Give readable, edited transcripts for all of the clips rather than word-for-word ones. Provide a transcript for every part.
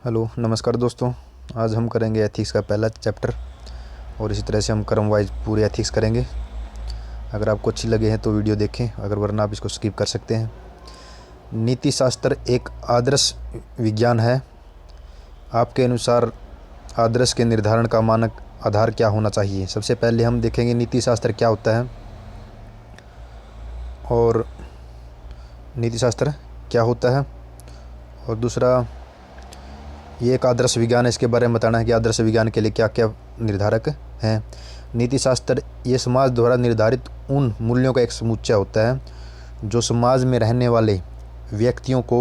Hello नमस्कार दोस्तों। आज हम करेंगे एथिक्स का पहला चैप्टर और इसी तरह से हम क्रम वाइज पूरे एथिक्स करेंगे। अगर आपको अच्छी लगे हैं तो वीडियो देखें, अगर वरना आप इसको स्किप कर सकते हैं। नीति शास्त्र एक आदर्श विज्ञान है। आपके अनुसार आदर्श के निर्धारण का मानक आधार क्या होना चाहिए? सबसे पहले हम देखेंगे नीति शास्त्र क्या होता है और नीति शास्त्र क्या होता है, और दूसरा ये एक आदर्श विज्ञान है, इसके बारे में बताना है कि आदर्श विज्ञान के लिए क्या क्या निर्धारक हैं। नीति शास्त्र ये समाज द्वारा निर्धारित उन मूल्यों का एक समुच्चय होता है जो समाज में रहने वाले व्यक्तियों को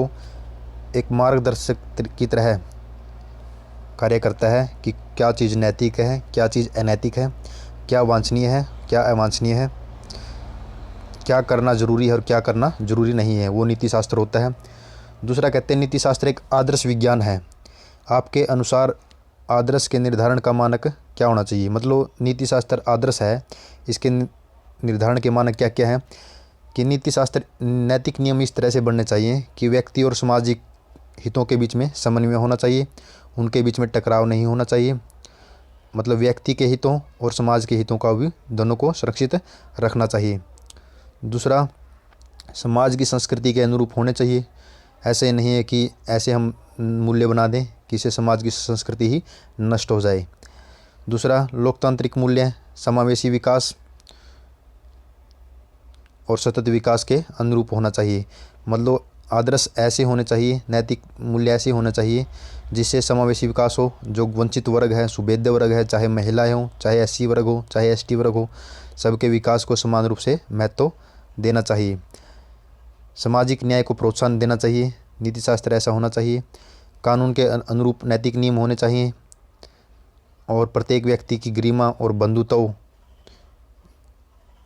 एक मार्गदर्शक की तरह कार्य करता है कि क्या चीज़ नैतिक है, क्या चीज़ अनैतिक है, क्या वांछनीय है, क्या अवांछनीय है, क्या करना ज़रूरी है और क्या करना ज़रूरी नहीं है, वो नीति शास्त्र होता है। दूसरा कहते हैं नीति शास्त्र एक आदर्श विज्ञान है। आपके अनुसार आदर्श के निर्धारण का मानक क्या होना चाहिए? मतलब नीति शास्त्र आदर्श है, इसके निर्धारण के मानक क्या क्या हैं कि नीति शास्त्र नैतिक नियम इस तरह से बनने चाहिए कि व्यक्ति और सामाजिक हितों के बीच में समन्वय होना चाहिए, उनके बीच में टकराव नहीं होना चाहिए। मतलब व्यक्ति के हितों और समाज के हितों का भी दोनों को सुरक्षित रखना चाहिए। दूसरा, समाज की संस्कृति के अनुरूप होने चाहिए। ऐसे नहीं है कि ऐसे हम मूल्य बना दें कि इससे समाज की संस्कृति ही नष्ट हो जाए। दूसरा, लोकतांत्रिक मूल्य समावेशी विकास और सतत विकास के अनुरूप होना चाहिए। मतलब आदर्श ऐसे होने चाहिए, नैतिक मूल्य ऐसे होने चाहिए जिससे समावेशी विकास हो। जो वंचित वर्ग है, सुभेद्य वर्ग है, चाहे महिलाएं हों, चाहे एससी वर्ग हो, चाहे एसटी वर्ग हो, सबके विकास को समान रूप से महत्व देना चाहिए। सामाजिक न्याय को प्रोत्साहन देना चाहिए, नीति शास्त्र ऐसा होना चाहिए। कानून के अनुरूप नैतिक नियम होने चाहिए और प्रत्येक व्यक्ति की गरिमा और बंधुत्व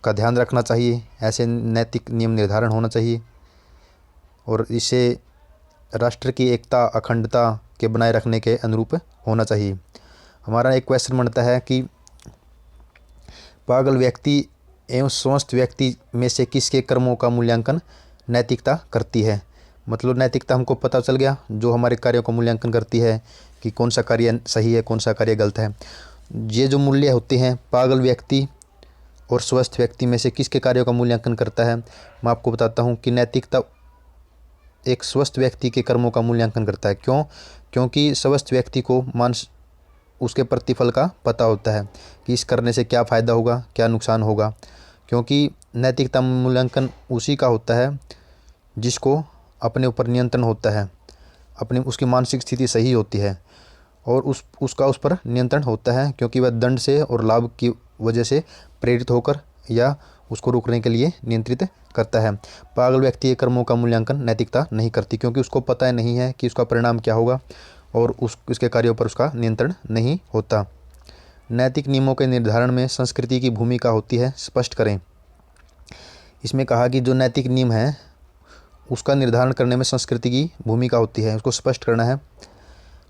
का ध्यान रखना चाहिए। ऐसे नैतिक नियम निर्धारण होना चाहिए और इसे राष्ट्र की एकता अखंडता के बनाए रखने के अनुरूप होना चाहिए। हमारा एक क्वेश्चन बनता है कि पागल व्यक्ति एवं स्वस्थ व्यक्ति में से किसके कर्मों का मूल्यांकन नैतिकता करती है? मतलब नैतिकता हमको पता चल गया, जो हमारे कार्यों का मूल्यांकन करती है कि कौन सा कार्य सही है, कौन सा कार्य गलत है। ये जो मूल्य होते हैं पागल व्यक्ति और स्वस्थ व्यक्ति में से किसके कार्यों का मूल्यांकन करता है? मैं आपको बताता हूँ कि नैतिकता एक स्वस्थ व्यक्ति के कर्मों का मूल्यांकन करता है। क्यों? क्योंकि स्वस्थ व्यक्ति को उसके प्रतिफल का पता होता है कि इस करने से क्या फ़ायदा होगा, क्या नुकसान होगा। क्योंकि नैतिकता मूल्यांकन उसी का होता है जिसको अपने ऊपर नियंत्रण होता है, अपनी उसकी मानसिक स्थिति सही होती है और उसका उस पर नियंत्रण होता है, क्योंकि वह दंड से और लाभ की वजह से प्रेरित होकर या उसको रोकने के लिए नियंत्रित करता है। पागल व्यक्ति के कर्मों का मूल्यांकन नैतिकता नहीं करती, क्योंकि उसको पता नहीं है कि उसका परिणाम क्या होगा और उसके कार्यों पर उसका नियंत्रण नहीं होता। नैतिक नियमों के निर्धारण में संस्कृति की भूमिका होती है, स्पष्ट करें। इसमें कहा कि जो नैतिक नियम है उसका निर्धारण करने में संस्कृति की भूमिका होती है, उसको स्पष्ट करना है।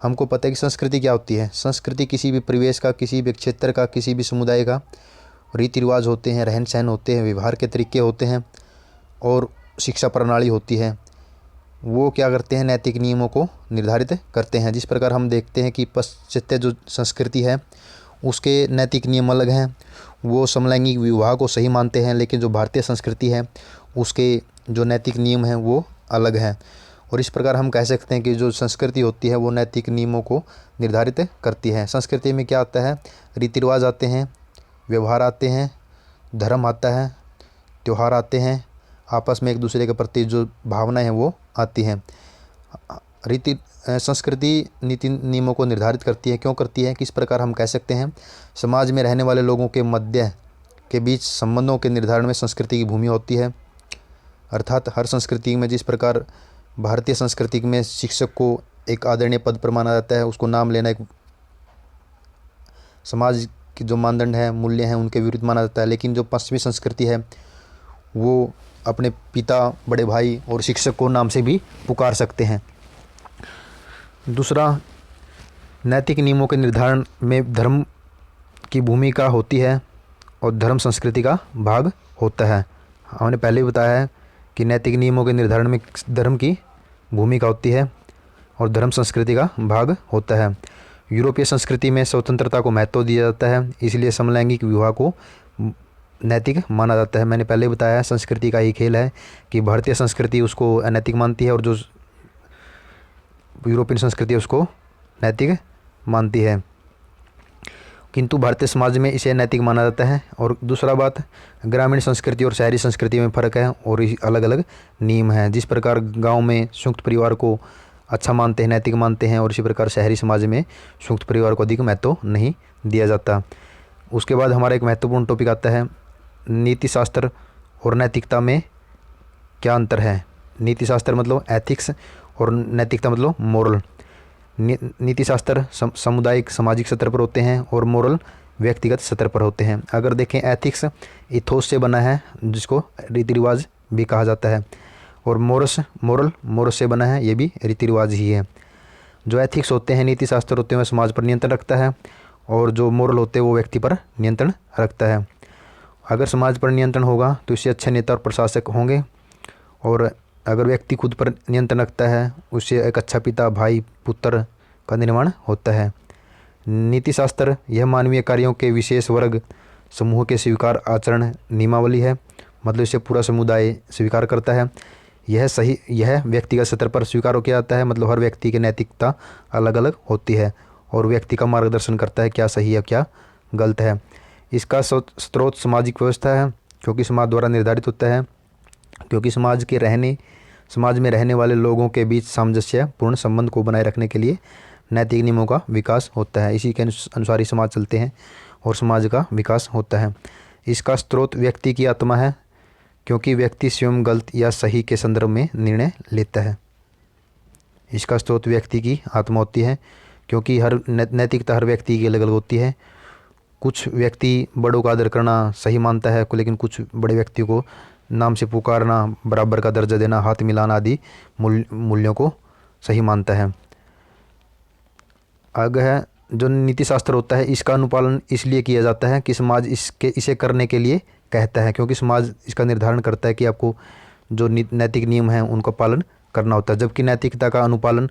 हमको पता है कि संस्कृति क्या होती है। संस्कृति किसी भी परिवेश का, किसी भी क्षेत्र का, किसी भी समुदाय का रीति रिवाज होते हैं, रहन सहन होते हैं, व्यवहार के तरीके होते हैं और शिक्षा प्रणाली होती है। वो क्या करते हैं? नैतिक नियमों को निर्धारित करते हैं। जिस प्रकार हम देखते हैं कि पाश्चात्य जो संस्कृति है उसके नैतिक नियम अलग हैं, वो समलैंगिक विवाह को सही मानते हैं, लेकिन जो भारतीय संस्कृति है उसके जो नैतिक नियम हैं वो अलग हैं। और इस प्रकार हम कह सकते हैं कि जो संस्कृति होती है वो नैतिक नियमों को निर्धारित करती है। संस्कृति में क्या आता है? रीति रिवाज आते हैं, व्यवहार आते हैं, धर्म आता है, त्यौहार आते हैं, आपस में एक दूसरे के प्रति जो भावनाएं हैं वो आती हैं। संस्कृति नीति नियमों को निर्धारित करती है। क्यों करती है? किस प्रकार हम कह सकते हैं? समाज में रहने वाले लोगों के मध्य के बीच संबंधों के निर्धारण में संस्कृति की भूमिका होती है। अर्थात हर संस्कृति में, जिस प्रकार भारतीय संस्कृति में शिक्षक को एक आदरणीय पद पर माना जाता है, उसको नाम लेना एक समाज के जो मानदंड है, मूल्य हैं, उनके विरुद्ध माना जाता है। लेकिन जो पश्चिमी संस्कृति है वो अपने पिता, बड़े भाई और शिक्षक को नाम से भी पुकार सकते हैं। दूसरा, नैतिक नियमों के निर्धारण में धर्म की भूमिका होती है और धर्म संस्कृति का भाग होता है। हमने पहले ही बताया है कि नैतिक नियमों के निर्धारण में धर्म की भूमिका होती है। और धर्म संस्कृति का भाग होता है। यूरोपीय संस्कृति में स्वतंत्रता को महत्व दिया जाता है, इसलिए समलैंगिक विवाह को नैतिक माना जाता है। मैंने पहले बताया संस्कृति का ही खेल है कि भारतीय संस्कृति उसको अनैतिक मानती है और जो यूरोपियन संस्कृति उसको नैतिक मानती है, किंतु भारतीय समाज में इसे नैतिक माना जाता है। और दूसरा बात, ग्रामीण संस्कृति और शहरी संस्कृति में फ़र्क है और अलग अलग नियम हैं। जिस प्रकार गांव में संयुक्त परिवार को अच्छा मानते हैं, नैतिक मानते हैं, और इसी प्रकार शहरी समाज में संयुक्त परिवार को अधिक महत्व नहीं दिया जाता। उसके बाद हमारा एक महत्वपूर्ण टॉपिक आता है, नीति शास्त्र और नैतिकता में क्या अंतर है। नीति शास्त्र मतलब एथिक्स और नैतिकता मतलब मोरल। नीति शास्त्र सामुदायिक सामाजिक स्तर पर होते हैं और मोरल व्यक्तिगत स्तर पर होते हैं। अगर देखें, एथिक्स इथोस से बना है जिसको रीति रिवाज भी कहा जाता है, और मोरल से बना है, ये भी रीति रिवाज ही है। जो एथिक्स होते हैं, नीति शास्त्र होते हैं, वह समाज पर नियंत्रण रखता है, और जो मोरल होते हैं वो व्यक्ति पर नियंत्रण रखता है। अगर समाज पर नियंत्रण होगा तो इससे अच्छे नेता और प्रशासक होंगे, और अगर व्यक्ति खुद पर नियंत्रण रखता है उससे एक अच्छा पिता, भाई, पुत्र का निर्माण होता है। नीति शास्त्र यह मानवीय कार्यों के विशेष वर्ग समूह के स्वीकार आचरण नियमावली है, मतलब इसे पूरा समुदाय स्वीकार करता है। यह व्यक्तिगत स्तर पर स्वीकार किया जाता है, मतलब हर व्यक्ति की नैतिकता अलग अलग होती है और व्यक्ति का मार्गदर्शन करता है क्या सही है क्या गलत है। इसका स्रोत सामाजिक व्यवस्था है, क्योंकि समाज द्वारा निर्धारित होता है, क्योंकि समाज में रहने वाले लोगों के बीच सामंजस्य पूर्ण संबंध को बनाए रखने के लिए नैतिक नियमों का विकास होता है। इसी के अनुसार ही समाज चलते हैं और समाज का विकास होता है। इसका स्रोत व्यक्ति की आत्मा है, क्योंकि व्यक्ति स्वयं गलत या सही के संदर्भ में निर्णय लेता है। इसका स्रोत व्यक्ति की आत्मा होती है, क्योंकि हर नैतिकता हर व्यक्ति की अलग अलग होती है। कुछ व्यक्ति बड़ों का आदर करना सही मानता है, लेकिन कुछ बड़े व्यक्तियों को नाम से पुकारना, बराबर का दर्जा देना, हाथ मिलाना आदि मूल्यों को सही मानता है। आगे है जो नीति शास्त्र होता है, इसका अनुपालन इसलिए किया जाता है कि समाज इसे करने के लिए कहता है, क्योंकि समाज इसका निर्धारण करता है कि आपको जो नैतिक नियम हैं उनका पालन करना होता है। जबकि नैतिकता का अनुपालन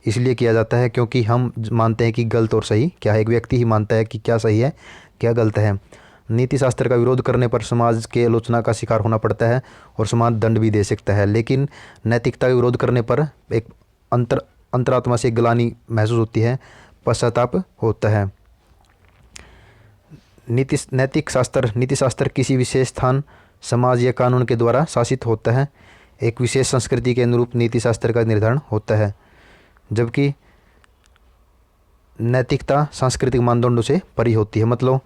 इसलिए किया जाता है क्योंकि हम मानते हैं कि गलत और सही क्या है। एक व्यक्ति ही मानता है कि क्या सही है क्या गलत है। नीति शास्त्र का विरोध करने पर समाज के आलोचना का शिकार होना पड़ता है और समाज दंड भी दे सकता है, लेकिन नैतिकता का विरोध करने पर एक अंतरात्मा से ग्लानि महसूस होती है, पश्चाताप होता है। नीति शास्त्र किसी विशेष स्थान, समाज या कानून के द्वारा शासित होता है। एक विशेष संस्कृति के अनुरूप नीति शास्त्र का निर्धारण होता है, जबकि नैतिकता सांस्कृतिक मानदंडों से परी होती है, मतलब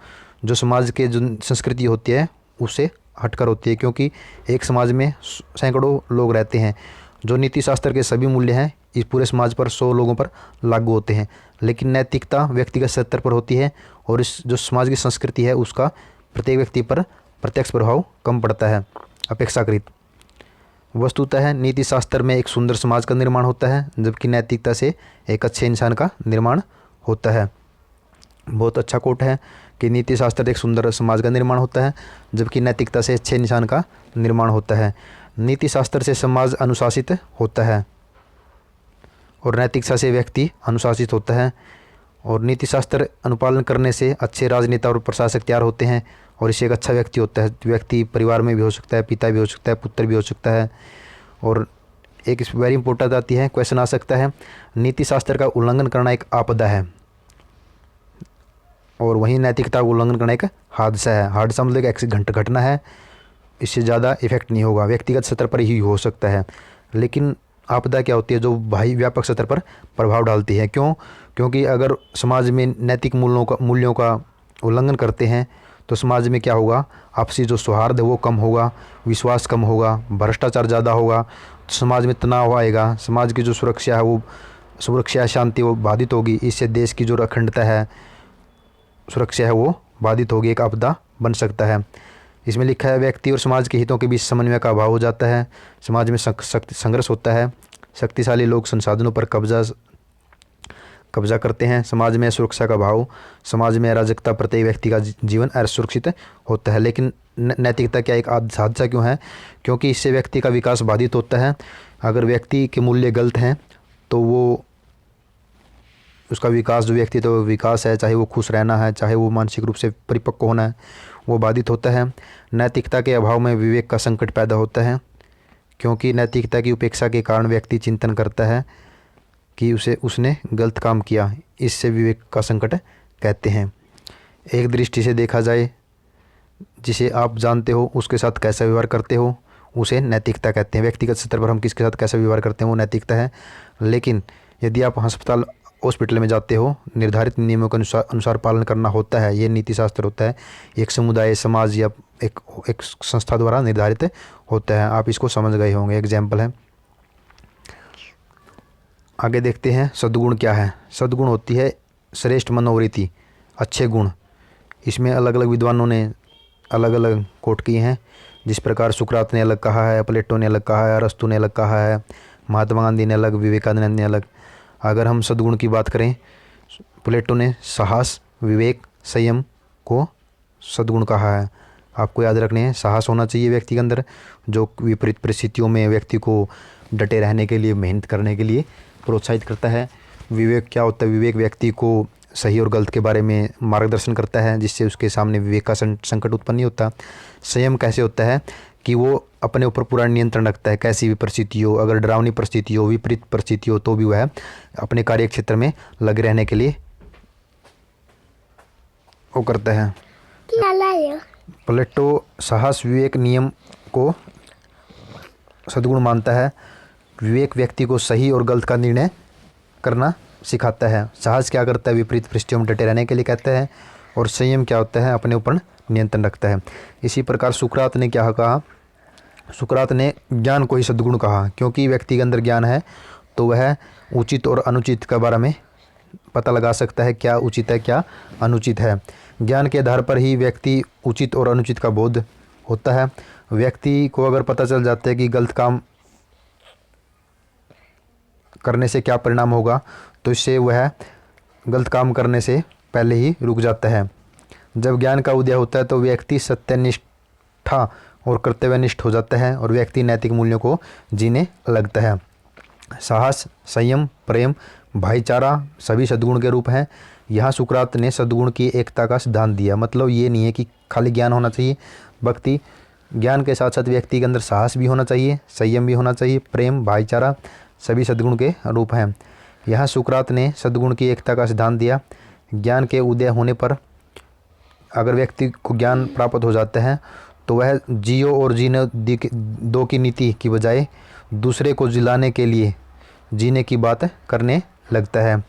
जो समाज के जो संस्कृति होती है उससे हटकर होती है, क्योंकि एक समाज में सैकड़ों लोग रहते हैं। जो नीति शास्त्र के सभी मूल्य हैं इस पूरे समाज पर 100 लोगों पर लागू होते हैं, लेकिन नैतिकता व्यक्तिगत स्तर पर होती है और इस जो समाज की संस्कृति है उसका प्रत्येक व्यक्ति पर प्रत्यक्ष प्रभाव कम पड़ता है अपेक्षाकृत। वस्तुतः नीति शास्त्र में एक सुंदर समाज का निर्माण होता है, जबकि नैतिकता से एक अच्छे इंसान का निर्माण होता है। बहुत अच्छा कोट है कि नीति शास्त्र एक सुंदर समाज का निर्माण होता है, जबकि नैतिकता से अच्छे इंसान का निर्माण होता है। नीति शास्त्र से समाज अनुशासित होता है और नैतिकता से व्यक्ति अनुशासित होता है, और नीति शास्त्र अनुपालन करने से अच्छे राजनेता और प्रशासक तैयार होते हैं और इससे एक अच्छा व्यक्ति होता है। व्यक्ति परिवार में भी हो सकता है, पिता भी हो सकता है, पुत्र भी हो सकता है। और एक वेरी इंपॉर्टेंट आती है, क्वेश्चन आ सकता है, नीति शास्त्र का उल्लंघन करना एक आपदा है और वहीं नैतिकता का उल्लंघन करना एक हादसा है। हादसा मतलब एक घटना है, इससे ज़्यादा इफेक्ट नहीं होगा, व्यक्तिगत स्तर पर ही हो सकता है। लेकिन आपदा क्या होती है, जो भाई व्यापक स्तर पर प्रभाव डालती है। क्योंकि अगर समाज में नैतिक मूल्यों का उल्लंघन करते हैं तो समाज में क्या होगा, आपसी जो सौहार्द है वो कम होगा, विश्वास कम होगा, भ्रष्टाचार ज़्यादा होगा, समाज में तनाव आएगा, समाज की जो सुरक्षा शांति वो बाधित होगी। इससे देश की जो अखंडता है, सुरक्षा है वो बाधित होगी, एक आपदा बन सकता है। इसमें लिखा है व्यक्ति और समाज के हितों के बीच समन्वय का अभाव हो जाता है, समाज में संघर्ष होता है, शक्तिशाली लोग संसाधनों पर कब्जा करते हैं, समाज में सुरक्षा का अभाव, समाज में अराजकता, प्रत्येक व्यक्ति का जीवन असुरक्षित होता है। लेकिन नैतिकता क्या एक हादसा क्यों है? क्योंकि इससे व्यक्ति का विकास बाधित होता है। अगर व्यक्ति के मूल्य गलत हैं तो वो उसका विकास, जो व्यक्तित्व विकास है, चाहे वो खुश रहना है, चाहे वो मानसिक रूप से परिपक्व होना है, वो बाधित होता है। नैतिकता के अभाव में विवेक का संकट पैदा होता है, क्योंकि नैतिकता की उपेक्षा के कारण व्यक्ति चिंतन करता है कि उसने गलत काम किया। इससे विवेक का संकट कहते हैं। एक दृष्टि से देखा जाए, जिसे आप जानते हो उसके साथ कैसा व्यवहार करते हो, उसे नैतिकता कहते हैं। व्यक्तिगत स्तर पर हम किसके साथ कैसा व्यवहार करते हैं, वो नैतिकता है। लेकिन यदि आप हॉस्पिटल में जाते हो, निर्धारित नियमों के अनुसार पालन करना होता है, ये नीति शास्त्र होता है। एक समुदाय, समाज या एक संस्था द्वारा निर्धारित होता है। आप इसको समझ गए होंगे, एग्जाम्पल है। आगे देखते हैं सद्गुण क्या है। सद्गुण होती है श्रेष्ठ मनोवृत्ति, अच्छे गुण। इसमें अलग अलग विद्वानों ने अलग अलग कोट किए हैं। जिस प्रकार सुकरात ने अलग कहा है, प्लेटो ने अलग कहा है, अरस्तु ने अलग कहा है, महात्मा गांधी ने अलग, विवेकानंद ने अलग। अगर हम सद्गुण की बात करें, प्लेटो ने साहस, विवेक, संयम को सद्गुण कहा है। आपको याद रखने हैं, साहस होना चाहिए व्यक्ति के अंदर, जो विपरीत परिस्थितियों में व्यक्ति को डटे रहने के लिए, मेहनत करने के लिए प्रोत्साहित करता है। विवेक क्या होता है? विवेक व्यक्ति को सही और गलत के बारे में मार्गदर्शन करता है, जिससे उसके सामने विवेक का संकट उत्पन्न नहीं होता। संयम कैसे होता है कि वो अपने ऊपर पूरा नियंत्रण रखता है, कैसी भी परिस्थिति हो, अगर डरावनी परिस्थिति हो, विपरीत परिस्थिति हो, तो भी वह अपने कार्य क्षेत्र में लगे रहने के लिए वो करता है। प्लेटो साहस, विवेक, नियम को सद्गुण मानता है। विवेक व्यक्ति को सही और गलत का निर्णय करना सिखाता है। साहस क्या करता है? विपरीत परिस्थितियों में डटे रहने के लिए कहता है। और संयम क्या होता है? अपने ऊपर नियंत्रण रखता है। इसी प्रकार सुकरात ने क्या कहा? सुकरात ने ज्ञान को ही सद्गुण कहा, क्योंकि व्यक्ति के अंदर ज्ञान है तो वह उचित और अनुचित के बारे में पता लगा सकता है, क्या उचित है, क्या अनुचित है। ज्ञान के आधार पर ही व्यक्ति उचित और अनुचित का बोध होता है। व्यक्ति को अगर पता चल जाता है कि गलत काम करने से क्या परिणाम होगा, तो इससे वह गलत काम करने से पहले ही रुक जाता है। जब ज्ञान का उदय होता है तो व्यक्ति सत्यनिष्ठा और कर्तव्यनिष्ठ हो जाता है और व्यक्ति नैतिक मूल्यों को जीने लगता है। साहस, संयम, प्रेम, भाईचारा सभी सद्गुण के रूप हैं। यहाँ सुकरात ने सद्गुण की एकता का सिद्धांत दिया। मतलब ये नहीं है कि खाली ज्ञान होना चाहिए, बल्कि ज्ञान के साथ साथ व्यक्ति के अंदर साहस भी होना चाहिए, संयम भी होना चाहिए, प्रेम, भाईचारा सभी सद्गुण के रूप हैं। यहाँ सुकरात ने सद्गुण की एकता का सिद्धांत दिया। ज्ञान के उदय होने पर अगर व्यक्ति को ज्ञान प्राप्त हो जाता है तो वह जियो और जीने दो की नीति की बजाय दूसरे को जिलाने के लिए जीने की बात करने लगता है।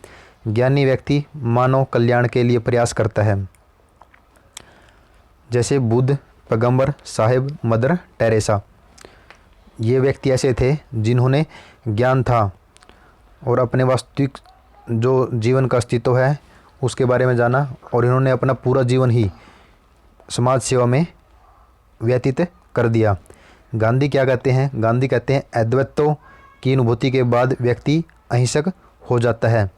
ज्ञानी व्यक्ति मानव कल्याण के लिए प्रयास करता है। जैसे बुद्ध, पैगंबर साहिब, मदर टेरेसा, ये व्यक्ति ऐसे थे जिन्होंने ज्ञान था और अपने वास्तविक जो जीवन का अस्तित्व है उसके बारे में जाना, और इन्होंने अपना पूरा जीवन ही समाज सेवा में व्यतीत कर दिया। गांधी क्या कहते हैं? गांधी कहते हैं अद्वैतों की अनुभूति के बाद व्यक्ति अहिंसक हो जाता है।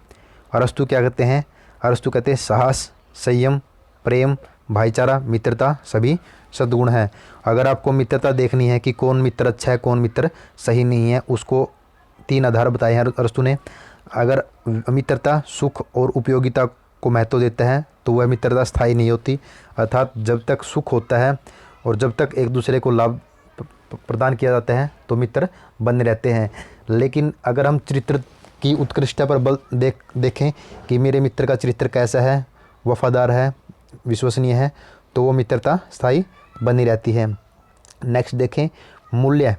अरस्तु क्या कहते हैं? अरस्तु कहते हैं साहस, संयम, प्रेम, भाईचारा, मित्रता सभी सद्गुण हैं। अगर आपको मित्रता देखनी है कि कौन मित्र अच्छा है, कौन मित्र सही नहीं है, उसको 3 आधार बताए हैं अरस्तु ने। अगर मित्रता सुख और उपयोगिता को महत्व देता है तो वह मित्रता स्थायी नहीं होती। अर्थात जब तक सुख होता है और जब तक एक दूसरे को लाभ प्रदान किया जाता है तो मित्र बने रहते हैं। लेकिन अगर हम चरित्र की उत्कृष्टता पर बल देखें कि मेरे मित्र का चरित्र कैसा है, वफादार है, विश्वसनीय है, तो वो मित्रता स्थायी बनी रहती है। नेक्स्ट देखें मूल्य।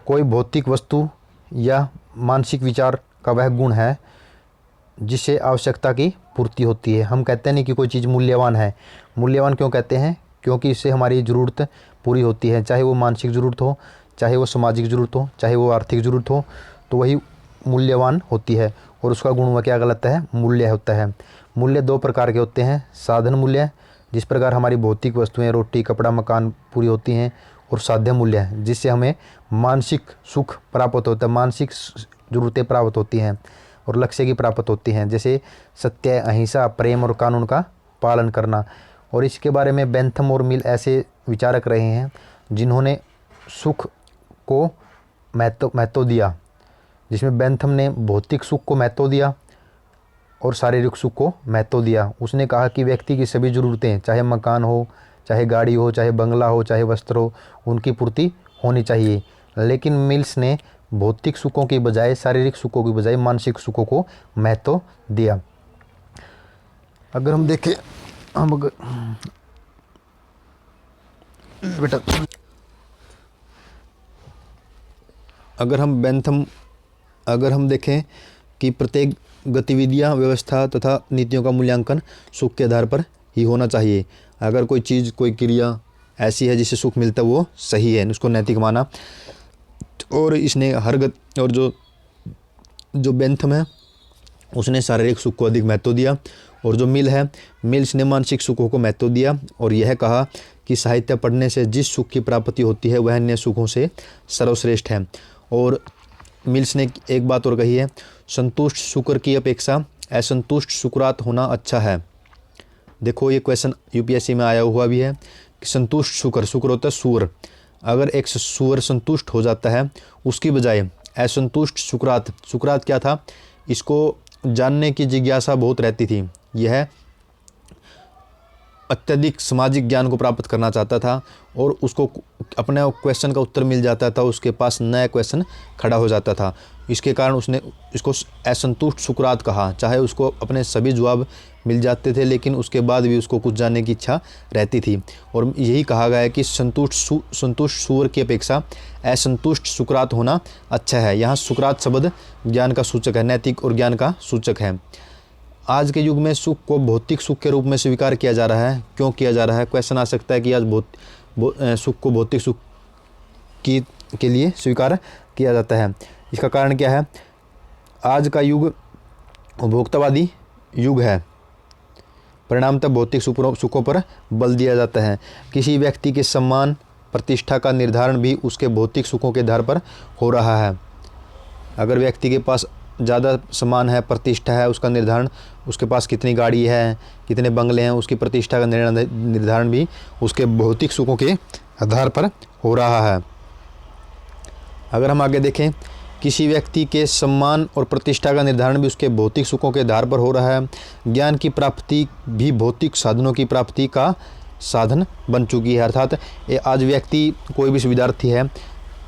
कोई भौतिक वस्तु या मानसिक विचार का वह गुण है जिससे आवश्यकता की पूर्ति होती है। हम कहते नहीं कि कोई चीज़ मूल्यवान है। मूल्यवान क्यों कहते हैं? क्योंकि इससे हमारी ज़रूरत पूरी होती है, चाहे वो मानसिक ज़रूरत हो, चाहे वो सामाजिक ज़रूरत हो, चाहे वो आर्थिक ज़रूरत हो, तो वही मूल्यवान होती है। और उसका गुण वह क्या गलत है? मूल्य होता है। मूल्य 2 प्रकार के होते हैं। साधन मूल्य, जिस प्रकार हमारी भौतिक वस्तुएं, रोटी, कपड़ा, मकान पूरी होती हैं, और साध्य मूल्य है जिससे हमें मानसिक सुख प्राप्त होता है, मानसिक ज़रूरतें प्राप्त होती हैं और लक्ष्य की प्राप्त होती हैं, जैसे सत्य, अहिंसा, प्रेम और कानून का पालन करना। और इसके बारे में बेंथम और मिल ऐसे विचारक रहे हैं जिन्होंने सुख को महत्व दिया, जिसमें बेंथम ने भौतिक सुख को महत्व दिया और शारीरिक सुख को महत्व दिया। उसने कहा कि व्यक्ति की सभी ज़रूरतें, चाहे मकान हो, चाहे गाड़ी हो, चाहे बंगला हो, चाहे वस्त्र हो, उनकी पूर्ति होनी चाहिए। लेकिन मिल्स ने भौतिक सुखों की बजाय, शारीरिक सुखों की बजाय मानसिक सुखों को महत्व दिया। अगर हम देखें, बेटा, अगर हम देखें कि प्रत्येक गतिविधियां, व्यवस्था तथा नीतियों का मूल्यांकन सुख के आधार पर ही होना चाहिए। अगर कोई चीज़, कोई क्रिया ऐसी है जिससे सुख मिलता है वो सही है, उसको नैतिक माना। और इसने और जो बेंथम है उसने शारीरिक सुख को अधिक महत्व दिया, और जो मिल्स ने मानसिक सुखों को महत्व दिया और यह कहा कि साहित्य पढ़ने से जिस सुख की प्राप्ति होती है वह अन्य सुखों से सर्वश्रेष्ठ है। और मिल्स ने एक बात और कही है, संतुष्ट शुक्र की अपेक्षा असंतुष्ट शुक्रात होना अच्छा है। देखो ये क्वेश्चन यूपीएससी में आया हुआ भी है कि संतुष्ट शुक्र होता है सूअर। अगर एक सूअर संतुष्ट हो जाता है उसकी बजाय असंतुष्ट शुक्रात क्या था, इसको जानने की जिज्ञासा बहुत रहती थी। यह अत्यधिक सामाजिक ज्ञान को प्राप्त करना चाहता था और उसको अपने क्वेश्चन का उत्तर मिल जाता था, उसके पास नया क्वेश्चन खड़ा हो जाता था। इसके कारण उसने इसको असंतुष्ट शुक्रात कहा। चाहे उसको अपने सभी जवाब मिल जाते थे लेकिन उसके बाद भी उसको कुछ जानने की इच्छा रहती थी। और यही कहा गया है कि संतुष्ट सूअर की अपेक्षा असंतुष्ट शुक्रात होना अच्छा है। यहाँ शुक्रात शब्द ज्ञान का सूचक है, नैतिक और ज्ञान का सूचक है। आज के युग में सुख को भौतिक सुख के रूप में स्वीकार किया जा रहा है। क्यों किया जा रहा है? क्वेश्चन आ सकता है कि आज सुख को भौतिक सुख के लिए स्वीकार किया जाता है। इसका कारण क्या है? आज का युग उपभोक्तावादी युग है, परिणामतः भौतिक सुखों पर बल दिया जाता है। किसी व्यक्ति के सम्मान, प्रतिष्ठा का निर्धारण भी उसके भौतिक सुखों के आधार पर हो रहा है। अगर व्यक्ति के पास ज़्यादा सम्मान है, प्रतिष्ठा है, उसका निर्धारण, उसके पास कितनी गाड़ी है, कितने बंगले हैं, उसकी प्रतिष्ठा का निर्धारण भी उसके भौतिक सुखों के आधार पर हो रहा है। अगर हम आगे देखें, किसी व्यक्ति के सम्मान और प्रतिष्ठा का निर्धारण भी उसके भौतिक सुखों के आधार पर हो रहा है। ज्ञान की प्राप्ति भी भौतिक साधनों की प्राप्ति का साधन बन चुकी है। अर्थात आज व्यक्ति, कोई भी विद्यार्थी है,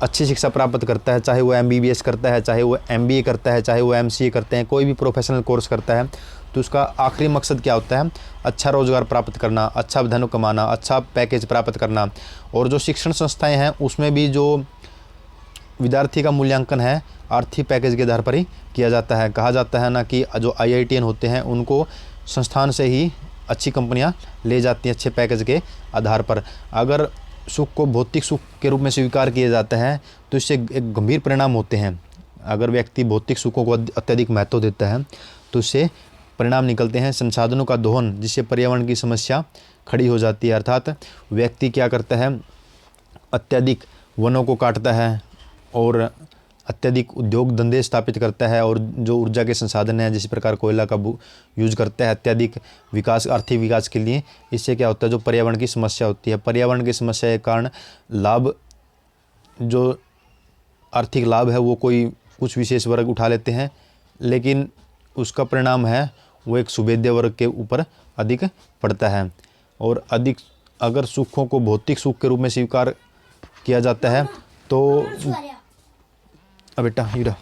अच्छी शिक्षा प्राप्त करता है, चाहे वो MBBS करता है, चाहे वो MBA करता है, चाहे वो MCA करते हैं, कोई भी प्रोफेशनल कोर्स करता है, तो उसका आखिरी मकसद क्या होता है? अच्छा रोज़गार प्राप्त करना, अच्छा धन कमाना, अच्छा पैकेज प्राप्त करना। और जो शिक्षण संस्थाएं हैं उसमें भी जो विद्यार्थी का मूल्यांकन है आर्थिक पैकेज के आधार पर ही किया जाता है। कहा जाता है ना कि जो IITian होते हैं उनको संस्थान से ही अच्छी कंपनियां ले जाती हैं अच्छे पैकेज के आधार पर। अगर सुख को भौतिक सुख के रूप में स्वीकार किया जाता है तो इससे एक गंभीर परिणाम होते हैं। अगर व्यक्ति भौतिक सुखों को अत्यधिक महत्व देता है तो इससे परिणाम निकलते हैं संसाधनों का दोहन, जिससे पर्यावरण की समस्या खड़ी हो जाती है। अर्थात व्यक्ति क्या करता है? अत्यधिक वनों को काटता है और अत्यधिक उद्योग धंधे स्थापित करता है, और जो ऊर्जा के संसाधन हैं जिस प्रकार कोयला का यूज करता है अत्यधिक विकास, आर्थिक विकास के लिए। इससे क्या होता है? जो पर्यावरण की समस्या होती है, पर्यावरण की समस्या के कारण लाभ, जो आर्थिक लाभ है वो कुछ विशेष वर्ग उठा लेते हैं, लेकिन उसका परिणाम है वो एक सुभेद्य वर्ग के ऊपर अधिक पड़ता है। और अधिक अगर सुखों को भौतिक सुख के रूप में स्वीकार किया जाता है तो बेटा हीरा,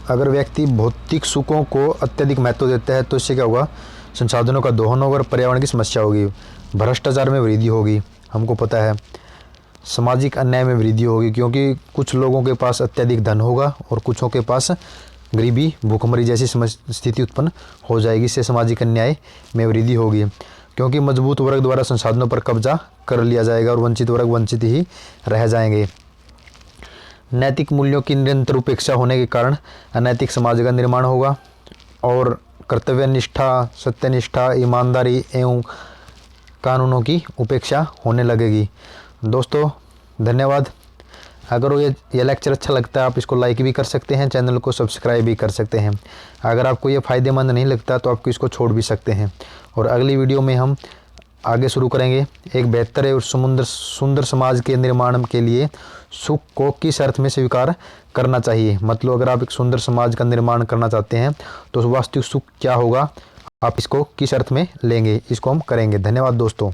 अगर व्यक्ति भौतिक सुखों को अत्यधिक महत्व देता है तो इससे क्या होगा? संसाधनों का दोहन होगा और पर्यावरण की समस्या होगी, भ्रष्टाचार में वृद्धि होगी। हमको पता है सामाजिक अन्याय में वृद्धि होगी, क्योंकि कुछ लोगों के पास अत्यधिक धन होगा और कुछों के पास गरीबी, भूखमरी जैसी स्थिति उत्पन्न हो जाएगी। इससे सामाजिक अन्याय में वृद्धि होगी, क्योंकि मजबूत वर्ग द्वारा संसाधनों पर कब्जा कर लिया जाएगा और वंचित वर्ग वंचित ही रह जाएंगे। नैतिक मूल्यों की निरंतर उपेक्षा होने के कारण अनैतिक समाज का निर्माण होगा और कर्तव्य निष्ठा, सत्यनिष्ठा, ईमानदारी एवं कानूनों की उपेक्षा होने लगेगी। दोस्तों धन्यवाद। अगर ये लेक्चर अच्छा लगता है आप इसको लाइक भी कर सकते हैं, चैनल को सब्सक्राइब भी कर सकते हैं। अगर आपको ये फ़ायदेमंद नहीं लगता तो आप इसको छोड़ भी सकते हैं। और अगली वीडियो में हम आगे शुरू करेंगे एक बेहतर और सुंदर समाज के निर्माण के लिए सुख को किस अर्थ में स्वीकार करना चाहिए। मतलब अगर आप एक सुंदर समाज का निर्माण करना चाहते हैं तो वास्तविक सुख क्या होगा, आप इसको किस अर्थ में लेंगे, इसको हम करेंगे। धन्यवाद दोस्तों।